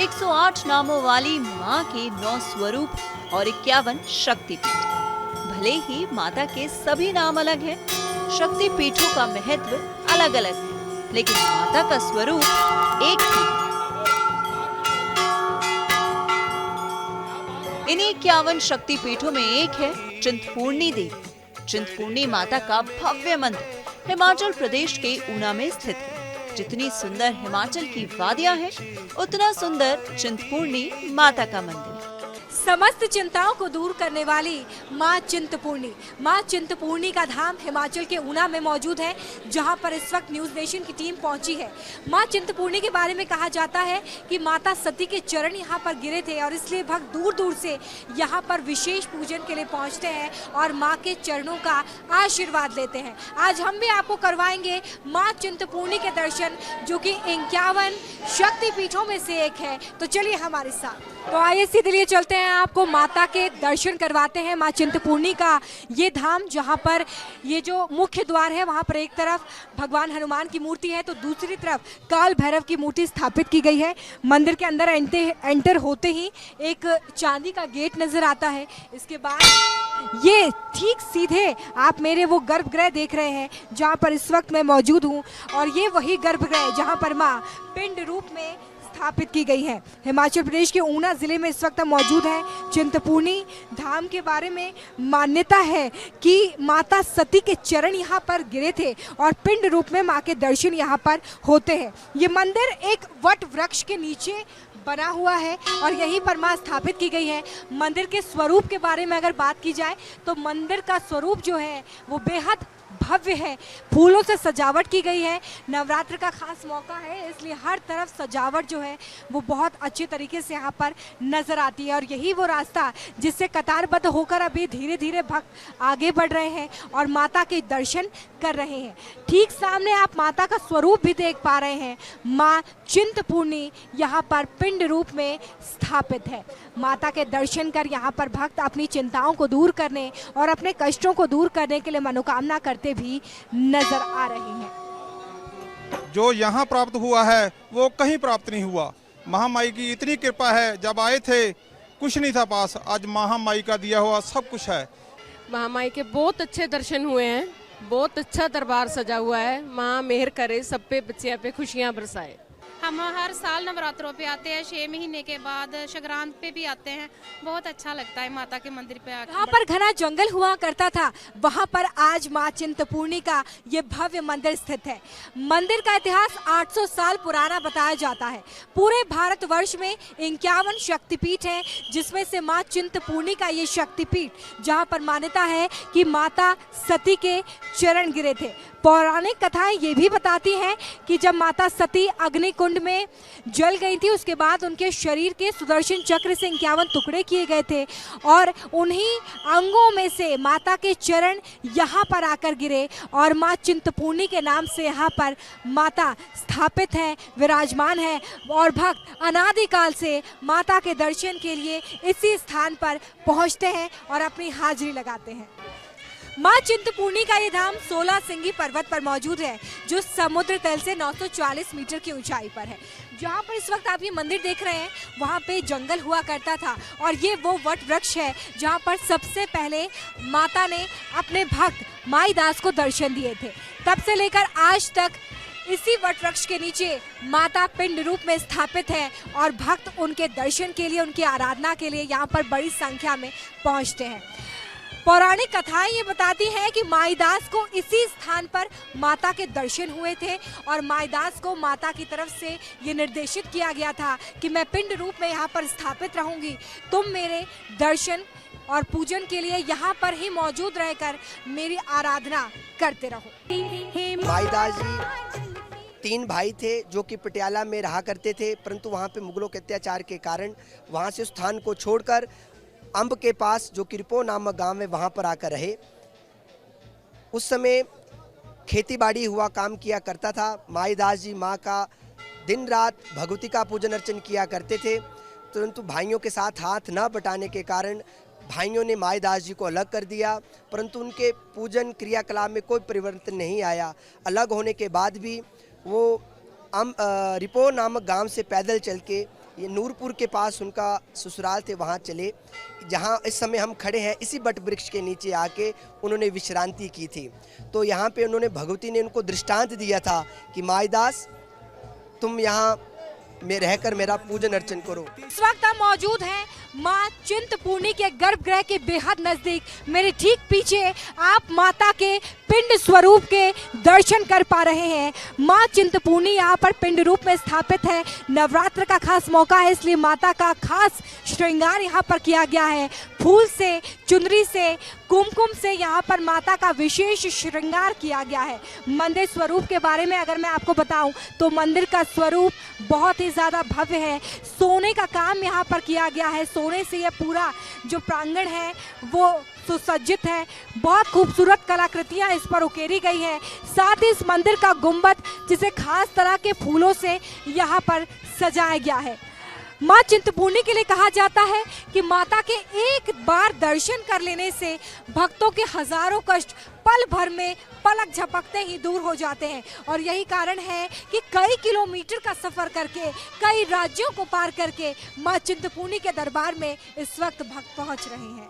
108 नामों वाली माँ के 9 स्वरूप और 51 शक्तिपीठ। भले ही माता के सभी नाम अलग हैं, शक्ति पीठों का महत्व अलग अलग है, लेकिन माता का स्वरूप एक ही है। इन्हीं 51 शक्ति पीठों में एक है चिंतपूर्णी देवी। चिंतपूर्णी माता का भव्य मंदिर हिमाचल प्रदेश के ऊना में स्थित है। जितनी सुंदर हिमाचल की वादियां हैं, उतना सुंदर चिंतपूर्णी माता का मंदिर। समस्त चिंताओं को दूर करने वाली माँ चिंतपूर्णी। माँ चिंतपूर्णी का धाम हिमाचल के ऊना में मौजूद है, जहां पर इस वक्त न्यूज़ नेशन की टीम पहुंची है। माँ चिंतपूर्णी के बारे में कहा जाता है कि माता सती के चरण यहां पर गिरे थे और इसलिए भक्त दूर दूर से यहां पर विशेष पूजन के लिए पहुंचते हैं और माँ के चरणों का आशीर्वाद लेते हैं। आज हम भी आपको करवाएंगे माँ चिंतपूर्णी के दर्शन, जो कि 51 शक्तिपीठों में से एक है। तो चलिए हमारे साथ। तो आइए सीधे लिए चलते हैं, आपको माता के दर्शन करवाते हैं। माँ चिंतपूर्णी का ये धाम, जहाँ पर ये जो मुख्य द्वार है, वहाँ पर एक तरफ भगवान हनुमान की मूर्ति है तो दूसरी तरफ काल भैरव की मूर्ति स्थापित की गई है। मंदिर के अंदर एंटर होते ही एक चांदी का गेट नजर आता है। इसके बाद ये ठीक सीधे आप मेरे वो गर्भगृह देख रहे हैं, जहाँ पर इस वक्त मैं मौजूद हूँ, और ये वही गर्भगृह जहाँ पर माँ पिंड रूप में स्थापित की गई है। हिमाचल प्रदेश के ऊना जिले में इस वक्त हम मौजूद हैं। चिंतपूर्णी धाम के बारे में मान्यता है कि माता सती के चरण यहाँ पर गिरे थे और पिंड रूप में माँ के दर्शन यहाँ पर होते हैं। ये मंदिर एक वट वृक्ष के नीचे बना हुआ है और यहीं पर माँ स्थापित की गई है। मंदिर के स्वरूप के बारे में अगर बात की जाए तो मंदिर का स्वरूप जो है वो बेहद भव्य है। फूलों से सजावट की गई है। नवरात्र का खास मौका है, इसलिए हर तरफ सजावट जो है वो बहुत अच्छे तरीके से यहाँ पर नजर आती है। और यही वो रास्ता जिससे कतारबद्ध होकर अभी धीरे धीरे भक्त आगे बढ़ रहे हैं और माता के दर्शन कर रहे हैं। ठीक सामने आप माता का स्वरूप भी देख पा रहे हैं। माँ चिंतपूर्णी यहाँ पर पिंड रूप में स्थापित है। माता के दर्शन कर यहाँ पर भक्त अपनी चिंताओं को दूर करने और अपने कष्टों को दूर करने के लिए मनोकामना करते भी नजर आ रहे हैं। जो यहाँ प्राप्त हुआ है वो कहीं प्राप्त नहीं हुआ। महामाई की इतनी कृपा है, जब आए थे कुछ नहीं था पास, आज महामाई का दिया हुआ सब कुछ है। महामाई के बहुत अच्छे दर्शन हुए हैं, बहुत अच्छा दरबार सजा हुआ है। माँ मेहर करे, सब पे बच्चियों पे खुशियाँ बरसाए। हम हर साल नवरात्रों पे आते हैं, 6 महीने के बाद संक्रांत पे भी आते हैं। बहुत अच्छा लगता है माता के मंदिर पे आकर। यहाँ पर घना जंगल हुआ करता था, वहाँ पर आज माँ चिंतपूर्णी का ये भव्य मंदिर स्थित है। मंदिर का इतिहास 800 साल पुराना बताया जाता है। पूरे भारतवर्ष में 51 शक्तिपीठ हैं, जिसमें से माँ चिंतपूर्णी का ये शक्तिपीठ, जहाँ पर मान्यता है कि माता सती के चरण गिरे थे। पौराणिक कथाएं ये भी बताती हैं कि जब माता सती अग्निकुंड में जल गई थी, उसके बाद उनके शरीर के सुदर्शन चक्र से 51 टुकड़े किए गए थे और उन्हीं अंगों में से माता के चरण यहाँ पर आकर गिरे और माँ चिंतपूर्णी के नाम से यहाँ पर माता स्थापित है, विराजमान है और भक्त अनादिकाल से माता के दर्शन के लिए इसी स्थान पर पहुँचते हैं और अपनी हाजिरी लगाते हैं। माँ चिंतपूर्णी का ये धाम 16 सिंगी पर्वत पर मौजूद है, जो समुद्र तल से 940 मीटर की ऊंचाई पर है। जहाँ पर इस वक्त आप ये मंदिर देख रहे हैं, वहाँ पे जंगल हुआ करता था और ये वो वट वृक्ष है जहाँ पर सबसे पहले माता ने अपने भक्त माईदास को दर्शन दिए थे। तब से लेकर आज तक इसी वट वृक्ष के नीचे माता पिंड रूप में स्थापित है और भक्त उनके दर्शन के लिए, उनकी आराधना के लिए यहाँ पर बड़ी संख्या में पहुँचते हैं। पौराणिक कथाएं ये बताती हैं कि माईदास को इसी स्थान पर माता के दर्शन हुए थे और माईदास को माता की तरफ से ये निर्देशित किया गया था कि मैं पिंड रूप में यहाँ पर स्थापित रहूंगी, तुम मेरे दर्शन और पूजन के लिए यहाँ पर ही मौजूद रहकर मेरी आराधना करते रहो। माईदास जी 3 भाई थे जो कि पटियाला में रहा करते थे, परंतु वहाँ पे मुगलों के अत्याचार के कारण वहाँ से उस स्थान को छोड़कर अंब के पास जो कि रिपो नामक गांव है वहाँ पर आकर रहे। उस समय खेतीबाड़ी हुआ काम किया करता था। माईदास जी माँ का दिन रात भगवती का पूजन अर्चन किया करते थे, परंतु भाइयों के साथ हाथ न बटाने के कारण भाइयों ने माईदास जी को अलग कर दिया, परंतु उनके पूजन क्रियाकलाप में कोई परिवर्तन नहीं आया। अलग होने के बाद भी वो रिपो नामक गांव से पैदल चल के ये नूरपुर के पास उनका ससुराल थे, वहाँ चले जहाँ इस समय हम खड़े हैं। इसी बट वृक्ष के नीचे आके उन्होंने विश्रांति की थी। तो यहाँ पे उन्होंने भगवती ने उनको दृष्टांत दिया था कि माईदास तुम यहाँ में रहकर मेरा पूजन अर्चन करो। इस वक्त हम मौजूद हैं माँ चिंतपूर्णी के गर्भगृह के बेहद नजदीक। मेरे ठीक पीछे आप माता के पिंड स्वरूप के दर्शन कर पा रहे हैं। माँ चिंतपूर्णी यहाँ पर पिंड रूप में स्थापित है। नवरात्र का खास मौका है, इसलिए माता का खास श्रृंगार यहाँ पर किया गया है। फूल से, चुनरी से, कुमकुम से यहाँ पर माता का विशेष श्रृंगार किया गया है। मंदिर स्वरूप के बारे में अगर मैं आपको बताऊं तो मंदिर का स्वरूप बहुत ही ज़्यादा भव्य है। सोने का काम यहाँ पर किया गया है। सोने से यह पूरा जो प्रांगण है वो सुसज्जित है। बहुत खूबसूरत कलाकृतियाँ इस पर उकेरी गई है। साथ ही इस मंदिर का गुंबद जिसे खास तरह के फूलों से यहाँ पर सजाया गया है। माँ चिंतपूर्णी के लिए कहा जाता है कि माता के एक बार दर्शन कर लेने से भक्तों के हजारों कष्ट पल भर में पलक झपकते ही दूर हो जाते हैं। और यही कारण है कि कई किलोमीटर का सफर करके, कई राज्यों को पार करके माँ चिंतपूर्णी के दरबार में इस वक्त भक्त पहुंच रहे हैं।